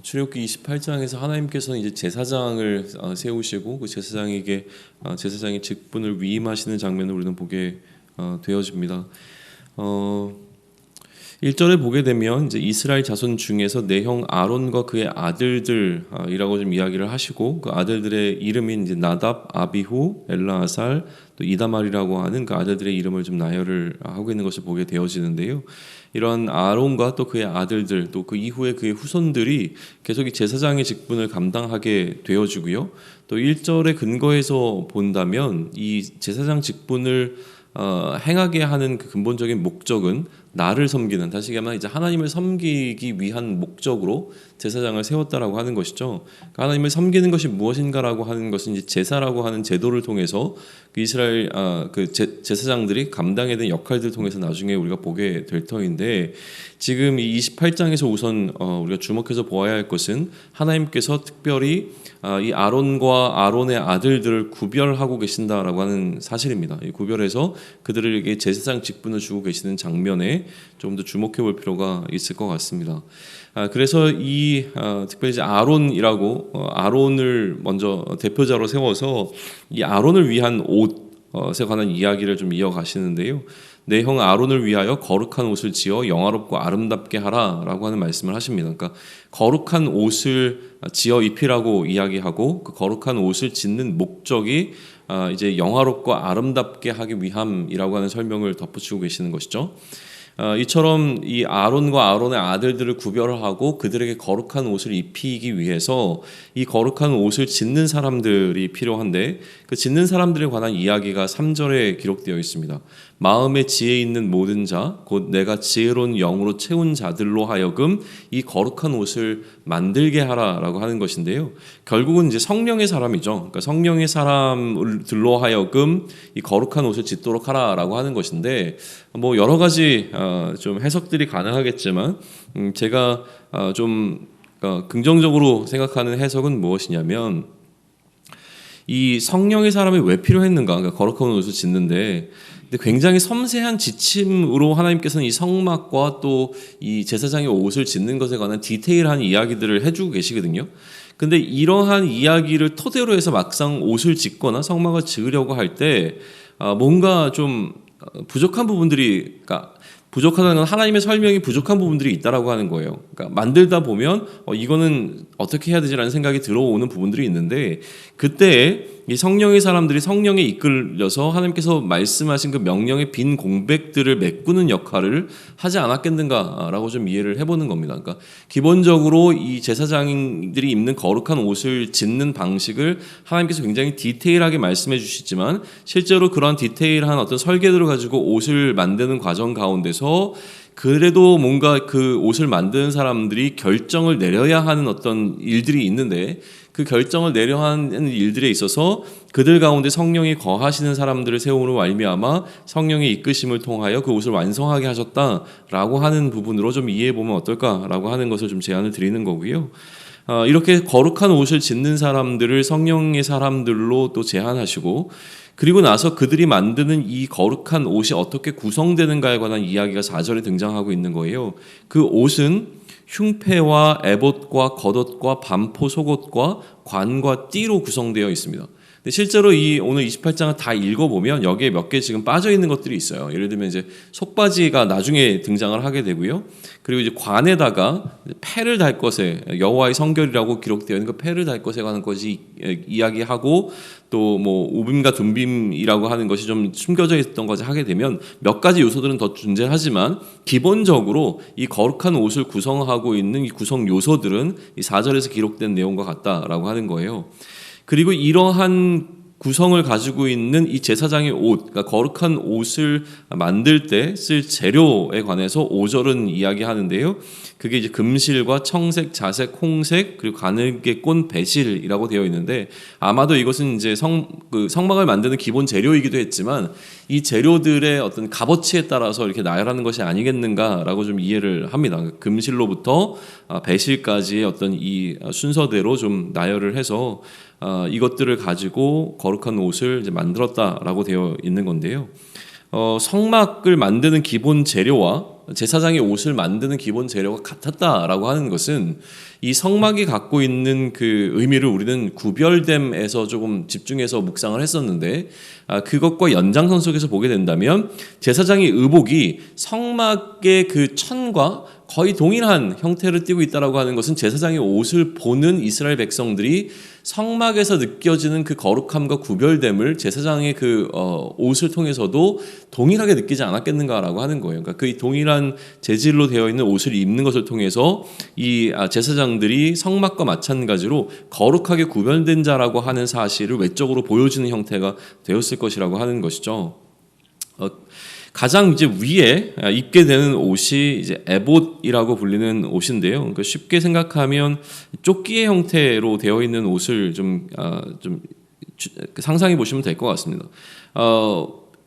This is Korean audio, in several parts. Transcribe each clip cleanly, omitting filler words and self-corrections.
출애굽기 28장에서 하나님께서는 이제 제사장을 세우시고 그 제사장에게 제사장의 직분을 위임하시는 장면을 우리는 보게 되어집니다. 1절에 보게 되면 이제 이스라엘 자손 중에서 내 형 아론과 그의 아들들이라고 좀 이야기를 하시고 그 아들들의 이름이 이제 나답, 아비후, 엘라아살, 또 이다말이라고 하는 그 아들들의 이름을 좀 나열을 하고 있는 것을 보게 되어지는데요. 이런 아론과 또 그의 아들들 또 그 이후에 그의 후손들이 계속 이 제사장의 직분을 감당하게 되어지고요. 또 1절의 근거에서 본다면 이 제사장 직분을 행하게 하는 그 근본적인 목적은 나를 섬기는, 다시 얘기하면 이제 하나님을 섬기기 위한 목적으로 제사장을 세웠다라고 하는 것이죠. 그러니까 하나님을 섬기는 것이 무엇인가라고 하는 것은 이제 제사라고 하는 제도를 통해서 그 이스라엘 제사장들이 감당해야 되는 역할들을 통해서 나중에 우리가 보게 될 터인데, 지금 이 28장에서 우선 우리가 주목해서 보아야 할 것은 하나님께서 특별히 이 아론과 아론의 아들들을 구별하고 계신다라고 하는 사실입니다. 이 구별해서 그들에게 제사장 직분을 주고 계시는 장면에 좀 더 주목해 볼 필요가 있을 것 같습니다. 그래서 특별히 이제 아론이라고 아론을 먼저 대표자로 세워서 이 아론을 위한 옷에 관한 이야기를 좀 이어가시는데요. 내 형 아론을 위하여 거룩한 옷을 지어 영화롭고 아름답게 하라라고 하는 말씀을 하십니다. 그러니까 거룩한 옷을 지어 입히라고 이야기하고 그 거룩한 옷을 짓는 목적이 이제 영화롭고 아름답게 하기 위함이라고 하는 설명을 덧붙이고 계시는 것이죠. 이처럼 이 아론과 아론의 아들들을 구별하고 그들에게 거룩한 옷을 입히기 위해서 이 거룩한 옷을 짓는 사람들이 필요한데, 그 짓는 사람들에 관한 이야기가 3절에 기록되어 있습니다. 마음에 지혜 있는 모든 자, 곧 내가 지혜로운 영으로 채운 자들로 하여금 이 거룩한 옷을 만들게 하라라고 하는 것인데요. 결국은 이제 성령의 사람이죠. 그러니까 성령의 사람들로 하여금 이 거룩한 옷을 짓도록 하라라고 하는 것인데, 뭐 여러 가지 좀 해석들이 가능하겠지만 제가 좀 긍정적으로 생각하는 해석은 무엇이냐면, 이 성령의 사람이 왜 필요했는가, 그러니까 거룩한 옷을 짓는데, 근데 굉장히 섬세한 지침으로 하나님께서는 이 성막과 또 이 제사장의 옷을 짓는 것에 관한 디테일한 이야기들을 해주고 계시거든요. 근데 이러한 이야기를 토대로 해서 막상 옷을 짓거나 성막을 지으려고 할 때 뭔가 좀 부족한 부분들이, 그러니까 부족하다는 건 하나님의 설명이 부족한 부분들이 있다라고 하는 거예요. 그러니까 만들다 보면 이거는 어떻게 해야 되지라는 생각이 들어오는 부분들이 있는데, 그때 이 성령의 사람들이 성령에 이끌려서 하나님께서 말씀하신 그 명령의 빈 공백들을 메꾸는 역할을 하지 않았겠는가라고 좀 이해를 해보는 겁니다. 그러니까 기본적으로 이 제사장들이 입는 거룩한 옷을 짓는 방식을 하나님께서 굉장히 디테일하게 말씀해 주시지만, 실제로 그러한 디테일한 어떤 설계들을 가지고 옷을 만드는 과정 가운데서 그래도 뭔가 그 옷을 만드는 사람들이 결정을 내려야 하는 어떤 일들이 있는데, 그 결정을 내려야 하는 일들에 있어서 그들 가운데 성령이 거하시는 사람들을 세움으로 말미암아 성령의 이끄심을 통하여 그 옷을 완성하게 하셨다라고 하는 부분으로 좀 이해해보면 어떨까라고 하는 것을 좀 제안을 드리는 거고요. 이렇게 거룩한 옷을 짓는 사람들을 성령의 사람들로 또 제한하시고, 그리고 나서 그들이 만드는 이 거룩한 옷이 어떻게 구성되는가에 관한 이야기가 4절에 등장하고 있는 거예요. 그 옷은 흉패와 에봇과 겉옷과 반포 속옷과 관과 띠로 구성되어 있습니다. 근데 실제로 이 오늘 28장을 다 읽어보면 여기에 몇 개 지금 빠져 있는 것들이 있어요. 예를 들면 이제 속바지가 나중에 등장을 하게 되고요. 그리고 이제 관에다가 패를 달 것에, 여호와의 성결이라고 기록되어 있는 그 패를 달 것에 관한 것이 이야기하고, 또 뭐 우빔과 둠빔이라고 하는 것이 좀 숨겨져 있던 것을 하게 되면 몇 가지 요소들은 더 존재하지만, 기본적으로 이 거룩한 옷을 구성하고 있는 이 구성 요소들은 이 4절에서 기록된 내용과 같다라고 하는 거예요. 그리고 이러한 구성을 가지고 있는 이 제사장의 옷, 그러니까 거룩한 옷을 만들 때 쓸 재료에 관해서 5절은 이야기하는데요. 그게 이제 금실과 청색, 자색, 홍색, 그리고 가늘게 꼰 배실이라고 되어 있는데, 아마도 이것은 이제 성막을 만드는 기본 재료이기도 했지만 이 재료들의 어떤 값어치에 따라서 이렇게 나열하는 것이 아니겠는가라고 좀 이해를 합니다. 금실로부터 배실까지의 어떤 이 순서대로 좀 나열을 해서 이것들을 가지고 거룩한 옷을 이제 만들었다라고 되어 있는 건데요. 성막을 만드는 기본 재료와 제사장의 옷을 만드는 기본 재료가 같았다라고 하는 것은 이 성막이 갖고 있는 그 의미를 우리는 구별됨에서 조금 집중해서 묵상을 했었는데, 그것과 연장선속에서 보게 된다면 제사장의 의복이 성막의 그 천과 거의 동일한 형태를 띠고 있다라고 하는 것은 제사장의 옷을 보는 이스라엘 백성들이 성막에서 느껴지는 그 거룩함과 구별됨을 제사장의 그 옷을 통해서도 동일하게 느끼지 않았겠는가라고 하는 거예요. 그러니까 그 동일한 재질로 되어 있는 옷을 입는 것을 통해서 이 제사장들이 성막과 마찬가지로 거룩하게 구별된 자라고 하는 사실을 외적으로 보여주는 형태가 되었을 것이라고 하는 것이죠. 가장 이제 위에 입게 되는 옷이 이제 에봇이라고 불리는 옷인데요. 그러니까 쉽게 생각하면 조끼의 형태로 되어 있는 옷을 좀 상상해 보시면 될 것 같습니다.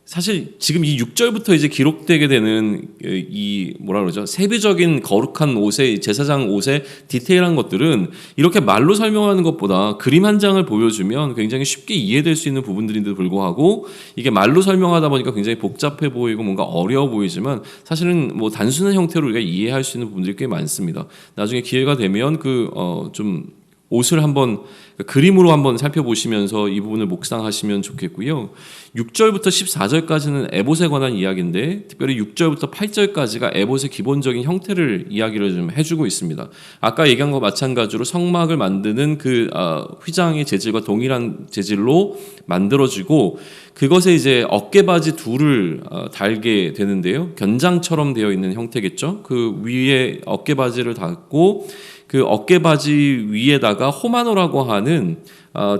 사실 지금 이 6절부터 이제 기록되게 되는 이 뭐라 그러죠? 세부적인 거룩한 옷의 제사장 옷의 디테일한 것들은 이렇게 말로 설명하는 것보다 그림 한 장을 보여주면 굉장히 쉽게 이해될 수 있는 부분들인데도 불구하고 이게 말로 설명하다 보니까 굉장히 복잡해 보이고 뭔가 어려워 보이지만 사실은 뭐 단순한 형태로 우리가 이해할 수 있는 부분들이 꽤 많습니다. 나중에 기회가 되면 좀 옷을 한번 그림으로 한번 살펴보시면서 이 부분을 묵상하시면 좋겠고요. 6절부터 14절까지는 에봇에 관한 이야기인데 특별히 6절부터 8절까지가 에봇의 기본적인 형태를 이야기를 좀 해주고 있습니다. 아까 얘기한 것과 마찬가지로 성막을 만드는 그 휘장의 재질과 동일한 재질로 만들어지고 그것에 이제 어깨바지 둘을 달게 되는데요. 견장처럼 되어 있는 형태겠죠. 그 위에 어깨바지를 달고 그 어깨바지 위에다가 호마노라고 하는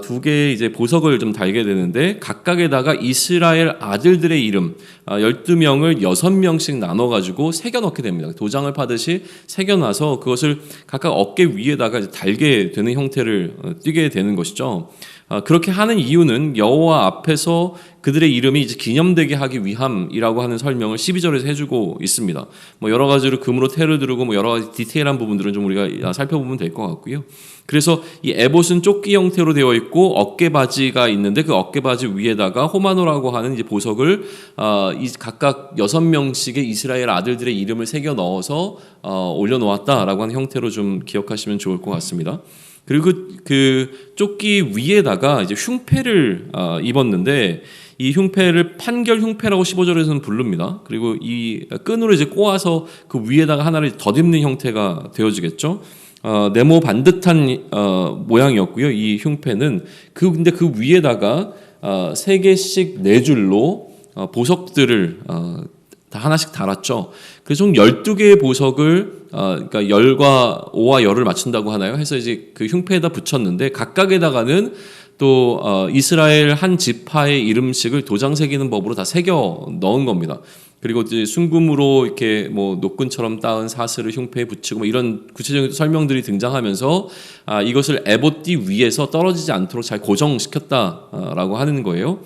두 개의 이제 보석을 좀 달게 되는데 각각에다가 이스라엘 아들들의 이름 12명을 6명씩 나눠가지고 새겨 넣게 됩니다. 도장을 파듯이 새겨놔서 그것을 각각 어깨 위에다가 이제 달게 되는 형태를 띠게 되는 것이죠. 그렇게 하는 이유는 여호와 앞에서 그들의 이름이 이제 기념되게 하기 위함이라고 하는 설명을 12절에서 해주고 있습니다. 뭐 여러 가지로 금으로 테를 두르고 뭐 여러 가지 디테일한 부분들은 좀 우리가 살펴보면 될 것 같고요. 그래서 이 에봇은 조끼 형태로 되어 있고 어깨 바지가 있는데 그 어깨 바지 위에다가 호마노라고 하는 이제 보석을 각각 6명씩의 이스라엘 아들들의 이름을 새겨 넣어서 올려놓았다라고 하는 형태로 좀 기억하시면 좋을 것 같습니다. 그리고 그 조끼 위에다가 이제 흉패를 입었는데 이 흉패를 판결 흉패라고 15절에서는 부릅니다. 그리고 이 끈으로 이제 꼬아서 그 위에다가 하나를 덧입는 형태가 되어지겠죠. 네모 반듯한 모양이었고요. 이 흉패는 근데 그 위에다가 3개씩 4줄로 보석들을 다 하나씩 달았죠. 그래서 총 12개의 보석을 그러니까 열과 오와 열을 맞춘다고 하나요? 해서 이제 그 흉패에다 붙였는데 각각에다가는 또 이스라엘 한 지파의 이름씩을 도장 새기는 법으로 다 새겨 넣은 겁니다. 그리고 이제 순금으로 이렇게 뭐 노끈처럼 따은 사슬을 흉패에 붙이고 뭐 이런 구체적인 설명들이 등장하면서 이것을 에봇띠 위에서 떨어지지 않도록 잘 고정시켰다라고 하는 거예요.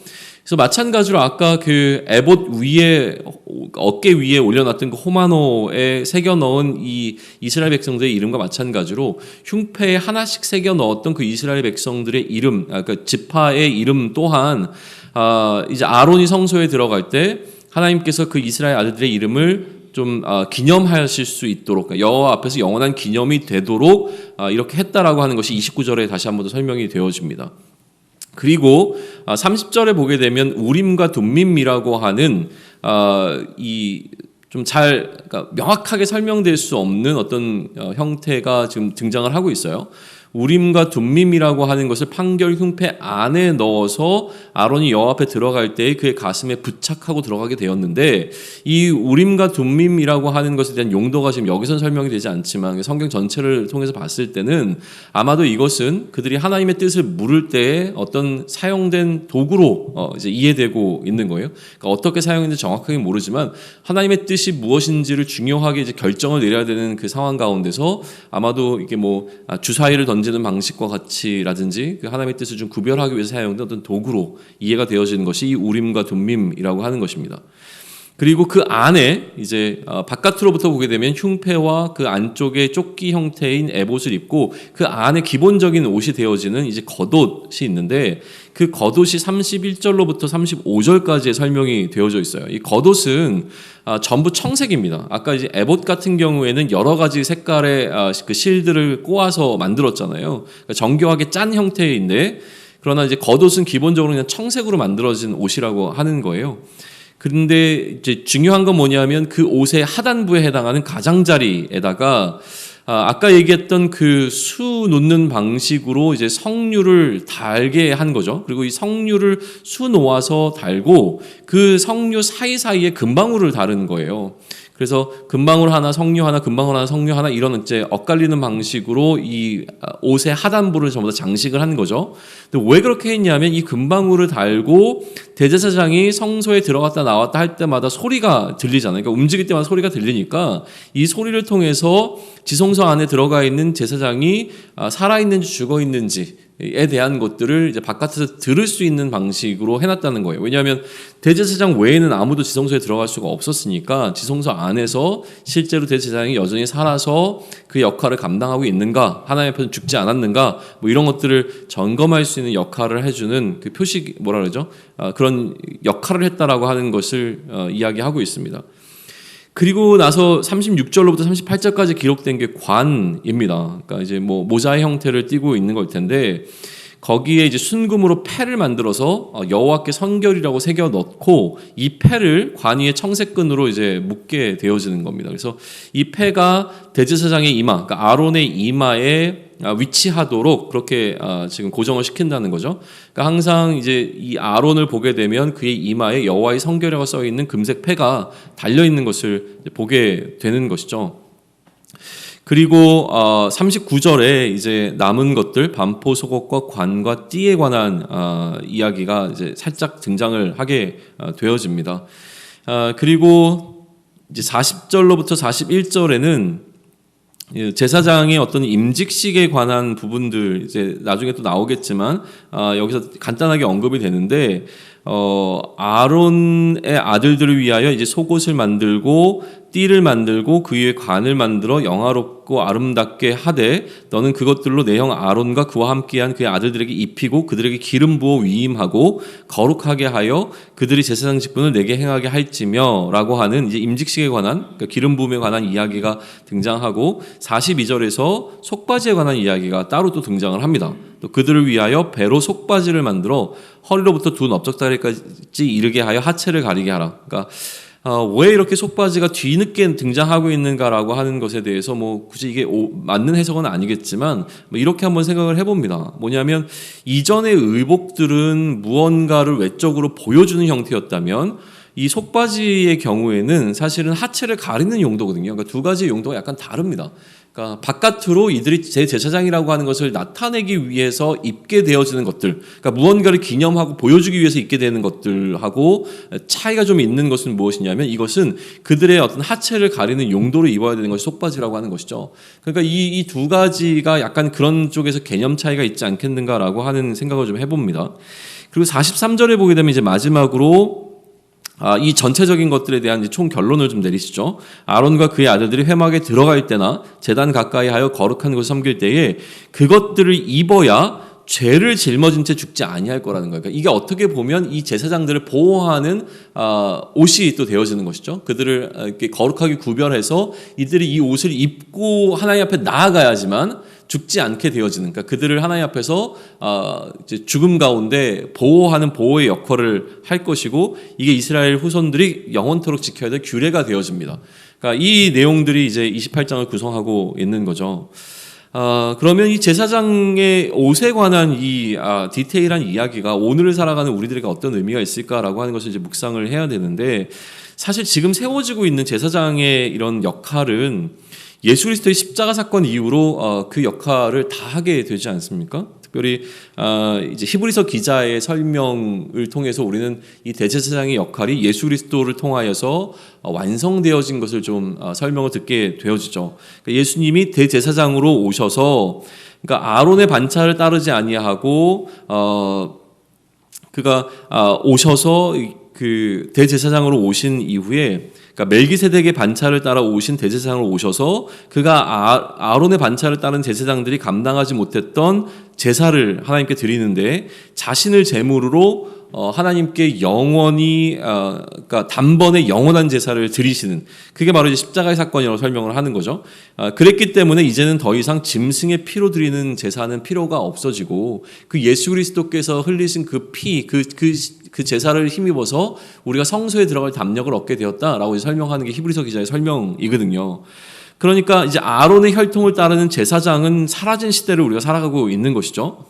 그래서 마찬가지로 아까 그 에봇 위에 어깨 위에 올려놨던 그 호마노에 새겨 넣은 이 이스라엘 백성들의 이름과 마찬가지로 흉패에 하나씩 새겨 넣었던 그 이스라엘 백성들의 이름, 그러니까 지파의 이름 또한 이제 아론이 성소에 들어갈 때 하나님께서 그 이스라엘 아들들의 이름을 좀 기념하실 수 있도록 여호와 앞에서 영원한 기념이 되도록 이렇게 했다라고 하는 것이 29절에 다시 한 번 더 설명이 되어집니다. 그리고 30절에 보게 되면 우림과 둠밈이라고 하는 그러니까 명확하게 설명될 수 없는 어떤 형태가 지금 등장을 하고 있어요. 우림과 둠밈이라고 하는 것을 판결 흉패 안에 넣어서 아론이 여호와 앞에 들어갈 때 그의 가슴에 부착하고 들어가게 되었는데 이 우림과 둠밈이라고 하는 것에 대한 용도가 지금 여기선 설명이 되지 않지만 성경 전체를 통해서 봤을 때는 아마도 이것은 그들이 하나님의 뜻을 물을 때에 어떤 사용된 도구로 이제 이해되고 있는 거예요. 그러니까 어떻게 사용했는지 정확하게 모르지만 하나님의 뜻이 무엇인지를 중요하게 이제 결정을 내려야 되는 그 상황 가운데서 아마도 이게 뭐 주사위를 던지는 방식과 같이라든지 그 하나님의 뜻을 좀 구별하기 위해서 사용된 어떤 도구로 이해가 되어지는 것이 이 우림과 둠밈이라고 하는 것입니다. 그리고 그 안에 이제 바깥으로부터 보게 되면 흉패와 그 안쪽에 조끼 형태인 에봇을 입고 그 안에 기본적인 옷이 되어지는 이제 겉옷이 있는데 그 겉옷이 31절로부터 35절까지의 설명이 되어져 있어요. 이 겉옷은 전부 청색입니다. 아까 이제 에봇 같은 경우에는 여러 가지 색깔의 그 실들을 꼬아서 만들었잖아요. 그러니까 정교하게 짠 형태인데 그러나 이제 겉옷은 기본적으로 그냥 청색으로 만들어진 옷이라고 하는 거예요. 그런데 이제 중요한 건 뭐냐면 그 옷의 하단부에 해당하는 가장자리에다가 아까 얘기했던 그 수 놓는 방식으로 이제 성류를 달게 한 거죠. 그리고 이 성류를 수 놓아서 달고 그 성류 사이사이에 금방울을 다른 거예요. 그래서 금방울 하나, 성류 하나, 금방울 하나, 성류 하나 이런 이제 엇갈리는 방식으로 이 옷의 하단부를 전부 다 장식을 한 거죠. 근데 왜 그렇게 했냐면 이 금방울을 달고 대제사장이 성소에 들어갔다 나왔다 할 때마다 소리가 들리잖아요. 그러니까 움직일 때마다 소리가 들리니까 이 소리를 통해서 지성소 안에 들어가 있는 제사장이 살아있는지 죽어있는지에 대한 것들을 이제 바깥에서 들을 수 있는 방식으로 해놨다는 거예요. 왜냐하면 대제사장 외에는 아무도 지성소에 들어갈 수가 없었으니까 지성소 안에서 실제로 대제사장이 여전히 살아서 그 역할을 감당하고 있는가, 하나님 앞에서 죽지 않았는가, 뭐 이런 것들을 점검할 수 있는 역할을 해주는 그 표식, 뭐라 그러죠? 그런 역할을 했다라고 하는 것을 이야기하고 있습니다. 그리고 나서 36절로부터 38절까지 기록된 게 관입니다. 그러니까 이제 뭐 모자의 형태를 띠고 있는 걸 텐데 거기에 이제 순금으로 패를 만들어서 여호와께 성결이라고 새겨 넣고 이 패를 관 위에 청색끈으로 이제 묶게 되어지는 겁니다. 그래서 이 패가 대제사장의 이마, 그러니까 아론의 이마에 위치하도록 그렇게 지금 고정을 시킨다는 거죠. 그러니까 항상 이제 이 아론을 보게 되면 그의 이마에 여호와의 성결이라고 써 있는 금색 패가 달려 있는 것을 보게 되는 것이죠. 그리고 39절에 이제 남은 것들 반포 속옷과 관과 띠에 관한 이야기가 이제 살짝 등장을 하게 되어집니다. 그리고 이제 40절로부터 41절에는 제사장의 어떤 임직식에 관한 부분들 이제 나중에 또 나오겠지만 여기서 간단하게 언급이 되는데 아론의 아들들을 위하여 이제 속옷을 만들고 띠를 만들고 그 위에 관을 만들어 영화롭고 아름답게 하되 너는 그것들로 내 형 아론과 그와 함께한 그의 아들들에게 입히고 그들에게 기름 부어 위임하고 거룩하게 하여 그들이 제사장 직분을 내게 행하게 할지며 라고 하는 이제 임직식에 관한 그러니까 기름 부음에 관한 이야기가 등장하고 42절에서 속바지에 관한 이야기가 따로 또 등장을 합니다. 또 그들을 위하여 배로 속바지를 만들어 허리로부터 두 넓적다리까지 이르게 하여 하체를 가리게 하라. 그러니까 왜 이렇게 속바지가 뒤늦게 등장하고 있는가라고 하는 것에 대해서 뭐 굳이 이게 맞는 해석은 아니겠지만 뭐 이렇게 한번 생각을 해봅니다. 뭐냐면 이전의 의복들은 무언가를 외적으로 보여주는 형태였다면 이 속바지의 경우에는 사실은 하체를 가리는 용도거든요. 그러니까 두 가지의 용도가 약간 다릅니다. 그러니까 바깥으로 이들이 제 제사장이라고 하는 것을 나타내기 위해서 입게 되어지는 것들, 그러니까 무언가를 기념하고 보여주기 위해서 입게 되는 것들하고 차이가 좀 있는 것은 무엇이냐면 이것은 그들의 어떤 하체를 가리는 용도로 입어야 되는 것이 속바지라고 하는 것이죠. 그러니까 이 두 가지가 약간 그런 쪽에서 개념 차이가 있지 않겠는가라고 하는 생각을 좀 해봅니다. 그리고 43절에 보게 되면 이제 마지막으로 이 전체적인 것들에 대한 총 결론을 좀 내리시죠. 아론과 그의 아들들이 회막에 들어갈 때나 제단 가까이 하여 거룩한 곳을 섬길 때에 그것들을 입어야 죄를 짊어진 채 죽지 아니할 거라는 거예요. 그러니까 이게 어떻게 보면 이 제사장들을 보호하는 옷이 또 되어지는 것이죠. 그들을 이렇게 거룩하게 구별해서 이들이 이 옷을 입고 하나님 앞에 나아가야지만 죽지 않게 되어지는, 그러니까 그들을 하나님 앞에서 이제 죽음 가운데 보호하는 보호의 역할을 할 것이고 이게 이스라엘 후손들이 영원토록 지켜야 될 규례가 되어집니다. 그러니까 이 내용들이 이제 28장을 구성하고 있는 거죠. 그러면 이 제사장의 옷에 관한 이 디테일한 이야기가 오늘을 살아가는 우리들에게 어떤 의미가 있을까라고 하는 것을 이제 묵상을 해야 되는데 사실 지금 세워지고 있는 제사장의 이런 역할은 예수 그리스도의 십자가 사건 이후로 그 역할을 다 하게 되지 않습니까? 특별히 이제 히브리서 기자의 설명을 통해서 우리는 이 대제사장의 역할이 예수 그리스도를 통하여서 완성되어진 것을 좀 설명을 듣게 되어지죠. 그러니까 예수님이 대제사장으로 오셔서 그러니까 아론의 반차를 따르지 아니하고 그가 오셔서 그 대제사장으로 오신 이후에, 그러니까 멜기세덱의 반차를 따라 오신 대제사장으로 오셔서 그가 아론의 반차를 따른 제사장들이 감당하지 못했던 제사를 하나님께 드리는데 자신을 제물로 하나님께 영원히 그러니까 단번에 영원한 제사를 드리시는, 그게 바로 이제 십자가의 사건이라고 설명을 하는 거죠. 그랬기 때문에 이제는 더 이상 짐승의 피로 드리는 제사는 필요가 없어지고 그 예수 그리스도께서 흘리신 그 피, 그 제사를 힘입어서 우리가 성소에 들어갈 담력을 얻게 되었다라고 설명하는 게 히브리서 기자의 설명이거든요. 그러니까 이제 아론의 혈통을 따르는 제사장은 사라진 시대를 우리가 살아가고 있는 것이죠.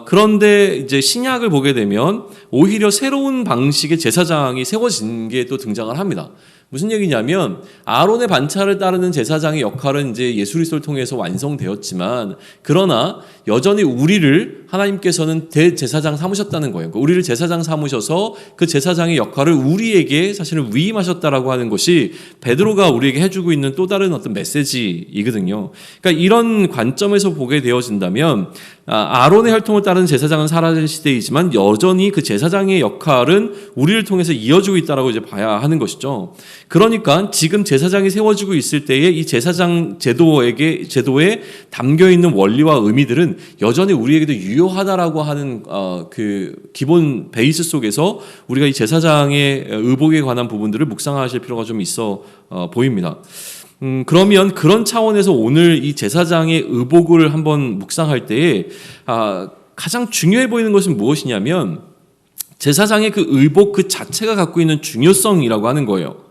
그런데 이제 신약을 보게 되면 오히려 새로운 방식의 제사장이 세워진 게 또 등장을 합니다. 무슨 얘기냐면 아론의 반차를 따르는 제사장의 역할은 이제 예수 그리스도를 통해서 완성되었지만, 그러나 여전히 우리를 하나님께서는 대제사장 삼으셨다는 거예요. 우리를 제사장 삼으셔서 그 제사장의 역할을 우리에게 사실은 위임하셨다라고 하는 것이 베드로가 우리에게 해주고 있는 또 다른 어떤 메시지이거든요. 그러니까 이런 관점에서 보게 되어진다면 아론의 혈통을 따르는 제사장은 사라진 시대이지만 여전히 그 제사장의 역할은 우리를 통해서 이어지고 있다라고 이제 봐야 하는 것이죠. 그러니까 지금 제사장이 세워지고 있을 때에 이 제사장 제도에 담겨 있는 원리와 의미들은 여전히 우리에게도 유효하다라고 하는 그 기본 베이스 속에서 우리가 이 제사장의 의복에 관한 부분들을 묵상하실 필요가 좀 있어 보입니다. 그러면 그런 차원에서 오늘 이 제사장의 의복을 한번 묵상할 때에 가장 중요해 보이는 것은 무엇이냐면 제사장의 그 의복 그 자체가 갖고 있는 중요성이라고 하는 거예요.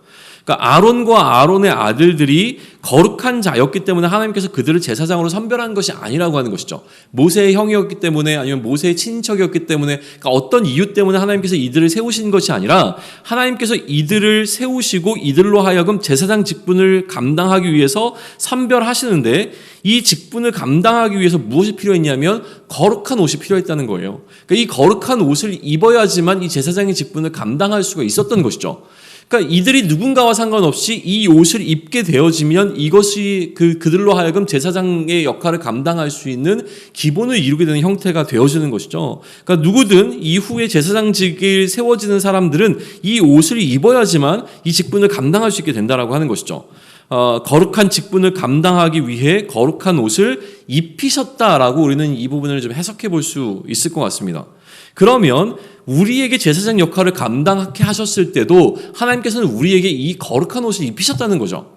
그러니까 아론과 아론의 아들들이 거룩한 자였기 때문에 하나님께서 그들을 제사장으로 선별한 것이 아니라고 하는 것이죠. 모세의 형이었기 때문에, 아니면 모세의 친척이었기 때문에, 그러니까 어떤 이유 때문에 하나님께서 이들을 세우신 것이 아니라 하나님께서 이들을 세우시고 이들로 하여금 제사장 직분을 감당하기 위해서 선별하시는데, 이 직분을 감당하기 위해서 무엇이 필요했냐면 거룩한 옷이 필요했다는 거예요. 그러니까 이 거룩한 옷을 입어야지만 이 제사장의 직분을 감당할 수가 있었던 것이죠. 그러니까 이들이 누군가와 상관없이 이 옷을 입게 되어지면 이것이 그들로 하여금 제사장의 역할을 감당할 수 있는 기본을 이루게 되는 형태가 되어지는 것이죠. 그러니까 누구든 이후에 제사장직이 세워지는 사람들은 이 옷을 입어야지만 이 직분을 감당할 수 있게 된다라고 하는 것이죠. 거룩한 직분을 감당하기 위해 거룩한 옷을 입히셨다라고 우리는 이 부분을 좀 해석해 볼 수 있을 것 같습니다. 그러면 우리에게 제사장 역할을 감당하게 하셨을 때도 하나님께서는 우리에게 이 거룩한 옷을 입히셨다는 거죠.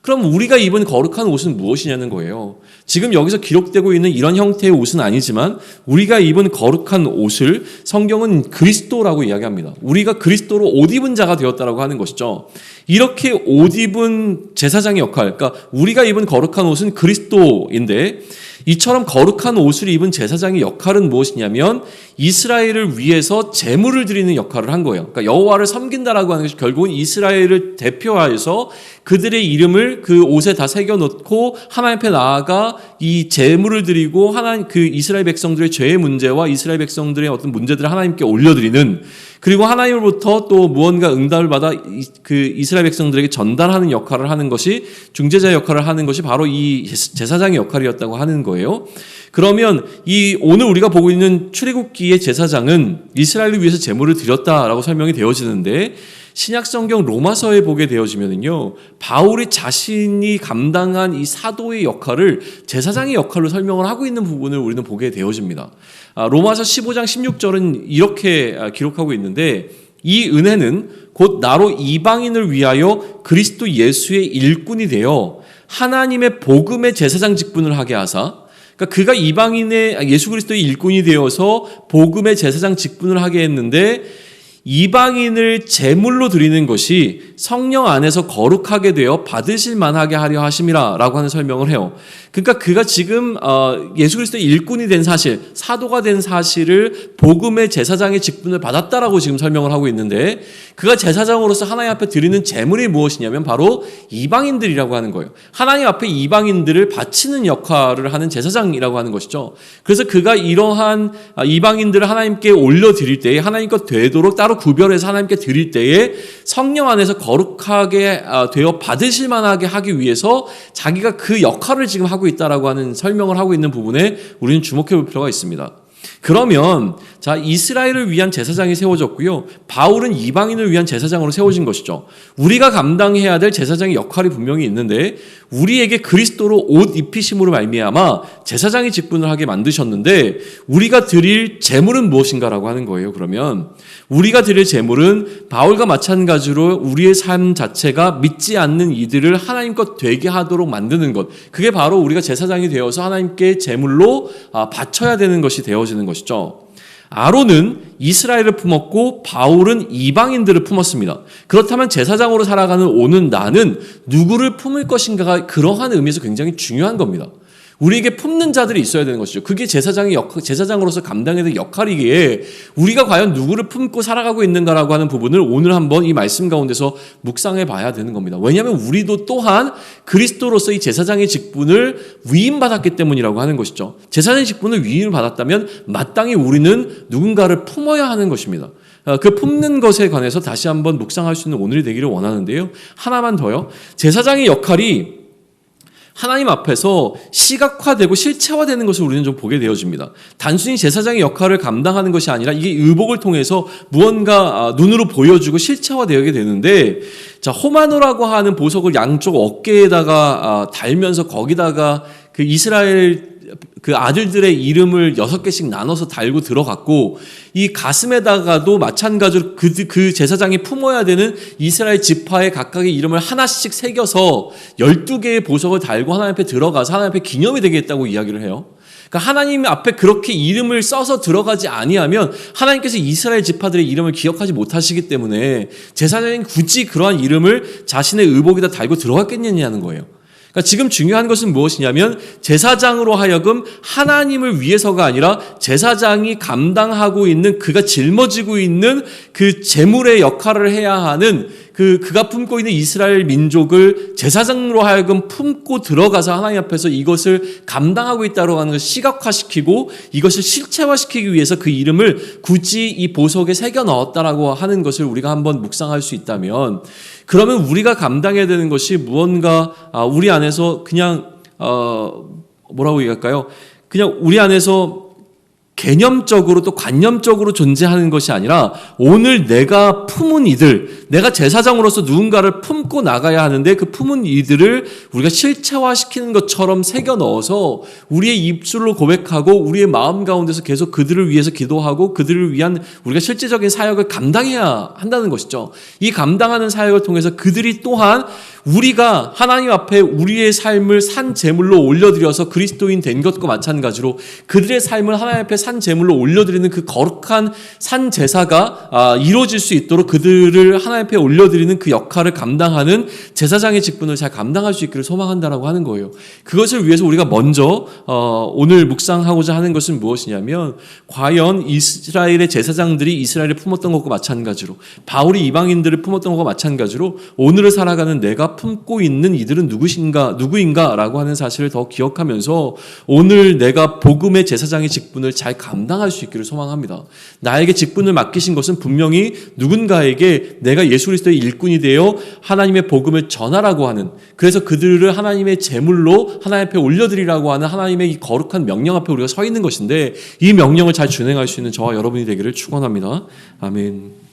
그럼 우리가 입은 거룩한 옷은 무엇이냐는 거예요. 지금 여기서 기록되고 있는 이런 형태의 옷은 아니지만 우리가 입은 거룩한 옷을 성경은 그리스도라고 이야기합니다. 우리가 그리스도로 옷 입은 자가 되었다라고 하는 것이죠. 이렇게 옷 입은 제사장의 역할, 그러니까 우리가 입은 거룩한 옷은 그리스도인데, 이처럼 거룩한 옷을 입은 제사장의 역할은 무엇이냐면 이스라엘을 위해서 제물을 드리는 역할을 한 거예요. 그러니까 여호와를 섬긴다라고 하는 것이 결국은 이스라엘을 대표하여서 그들의 이름을 그 옷에 다 새겨놓고 하나님 앞에 나아가 이 제물을 드리고 하나님 그 이스라엘 백성들의 죄의 문제와 이스라엘 백성들의 어떤 문제들을 하나님께 올려드리는, 그리고 하나님으로부터 또 무언가 응답을 받아 그 이스라엘 백성들에게 전달하는 역할을 하는 것이, 중재자의 역할을 하는 것이 바로 이 제사장의 역할이었다고 하는 거예요. 그러면 이 오늘 우리가 보고 있는 출애굽기의 제사장은 이스라엘을 위해서 제물을 드렸다라고 설명이 되어지는데, 신약 성경 로마서에 보게 되어지면은요, 바울이 자신이 감당한 이 사도의 역할을 제사장의 역할로 설명을 하고 있는 부분을 우리는 보게 되어집니다. 로마서 15장 16절은 이렇게 기록하고 있는데, 이 은혜는 곧 나로 이방인을 위하여 그리스도 예수의 일꾼이 되어 하나님의 복음의 제사장 직분을 하게 하사, 그러니까 그가 이방인의 예수 그리스도의 일꾼이 되어서 복음의 제사장 직분을 하게 했는데, 이방인을 제물로 드리는 것이 성령 안에서 거룩하게 되어 받으실 만하게 하려 하심이라 라고 하는 설명을 해요. 그러니까 그가 지금 예수 그리스도의 일꾼이 된 사실, 사도가 된 사실을 복음의 제사장의 직분을 받았다라고 지금 설명을 하고 있는데, 그가 제사장으로서 하나님 앞에 드리는 제물이 무엇이냐면 바로 이방인들이라고 하는 거예요. 하나님 앞에 이방인들을 바치는 역할을 하는 제사장이라고 하는 것이죠. 그래서 그가 이러한 이방인들을 하나님께 올려드릴 때에, 하나님과 되도록 따로 구별해서 하나님께 드릴 때에 성령 안에서 거룩하게 되어 받으실 만하게 하기 위해서 자기가 그 역할을 지금 하고 있다라고 하는 설명을 하고 있는 부분에 우리는 주목해 볼 필요가 있습니다. 그러면 자, 이스라엘을 위한 제사장이 세워졌고요. 바울은 이방인을 위한 제사장으로 세워진 것이죠. 우리가 감당해야 될 제사장의 역할이 분명히 있는데 우리에게 그리스도로 옷 입히심으로 말미암아 제사장의 직분을 하게 만드셨는데 우리가 드릴 제물은 무엇인가라고 하는 거예요. 그러면 우리가 드릴 제물은 바울과 마찬가지로 우리의 삶 자체가 믿지 않는 이들을 하나님 것 되게 하도록 만드는 것. 그게 바로 우리가 제사장이 되어서 하나님께 제물로 바쳐야 되는 것이 되어지는 것이죠. 아론은 이스라엘을 품었고 바울은 이방인들을 품었습니다. 그렇다면 제사장으로 살아가는 오는 나는 누구를 품을 것인가가 그러한 의미에서 굉장히 중요한 겁니다. 우리에게 품는 자들이 있어야 되는 것이죠. 그게 제사장으로서 감당해야 될 역할이기에 우리가 과연 누구를 품고 살아가고 있는가라고 하는 부분을 오늘 한번 이 말씀 가운데서 묵상해 봐야 되는 겁니다. 왜냐하면 우리도 또한 그리스도로서 이 제사장의 직분을 위임받았기 때문이라고 하는 것이죠. 제사장의 직분을 위임을 받았다면 마땅히 우리는 누군가를 품어야 하는 것입니다. 그 품는 것에 관해서 다시 한번 묵상할 수 있는 오늘이 되기를 원하는데요. 하나만 더요. 제사장의 역할이 하나님 앞에서 시각화되고 실체화되는 것을 우리는 좀 보게 되어집니다. 단순히 제사장의 역할을 감당하는 것이 아니라 이게 의복을 통해서 무언가 눈으로 보여주고 실체화되게 되는데, 자, 호마노라고 하는 보석을 양쪽 어깨에다가 달면서 거기다가 그 이스라엘 그 아들들의 이름을 6개씩 나눠서 달고 들어갔고, 이 가슴에다가도 마찬가지로 그 제사장이 품어야 되는 이스라엘 지파의 각각의 이름을 하나씩 새겨서 12개의 보석을 달고 하나님 앞에 들어가서 하나님 앞에 기념이 되겠다고 이야기를 해요. 그러니까 하나님 앞에 그렇게 이름을 써서 들어가지 아니하면 하나님께서 이스라엘 지파들의 이름을 기억하지 못하시기 때문에 제사장이 굳이 그러한 이름을 자신의 의복에다 달고 들어갔겠느냐는 거예요. 그러니까 지금 중요한 것은 무엇이냐면 제사장으로 하여금 하나님을 위해서가 아니라 제사장이 감당하고 있는, 그가 짊어지고 있는 그 제물의 역할을 해야 하는 그가 품고 있는 이스라엘 민족을 제사장으로 하여금 품고 들어가서 하나님 앞에서 이것을 감당하고 있다고 하는 것을 시각화시키고 이것을 실체화시키기 위해서 그 이름을 굳이 이 보석에 새겨 넣었다라고 하는 것을 우리가 한번 묵상할 수 있다면, 그러면 우리가 감당해야 되는 것이 무언가 우리 안에서 그냥 뭐라고 얘기할까요? 그냥 우리 안에서 개념적으로 또 관념적으로 존재하는 것이 아니라 오늘 내가 품은 이들, 내가 제사장으로서 누군가를 품고 나가야 하는데 그 품은 이들을 우리가 실체화시키는 것처럼 새겨 넣어서 우리의 입술로 고백하고 우리의 마음 가운데서 계속 그들을 위해서 기도하고 그들을 위한 우리가 실제적인 사역을 감당해야 한다는 것이죠. 이 감당하는 사역을 통해서 그들이 또한 우리가 하나님 앞에 우리의 삶을 산 제물로 올려드려서 그리스도인 된 것과 마찬가지로 그들의 삶을 하나님 앞에 산 제물로 올려드리는 그 거룩한 산 제사가 이루어질 수 있도록 그들을 하나님 앞에 올려드리는 그 역할을 감당하는 제사장의 직분을 잘 감당할 수 있기를 소망한다라고 하는 거예요. 그것을 위해서 우리가 먼저 오늘 묵상하고자 하는 것은 무엇이냐면, 과연 이스라엘의 제사장들이 이스라엘을 품었던 것과 마찬가지로 바울이 이방인들을 품었던 것과 마찬가지로 오늘을 살아가는 내가 품고 있는 이들은 누구인가라고 하는 사실을 더 기억하면서 오늘 내가 복음의 제사장의 직분을 잘 감당할 수 있기를 소망합니다. 나에게 직분을 맡기신 것은 분명히 누군가에게 내가 예수 그리스도의 일꾼이 되어 하나님의 복음을 전하라고 하는, 그래서 그들을 하나님의 제물로 하나님 앞에 올려드리라고 하는 하나님의 이 거룩한 명령 앞에 우리가 서 있는 것인데, 이 명령을 잘 준행할 수 있는 저와 여러분이 되기를 축원합니다. 아멘.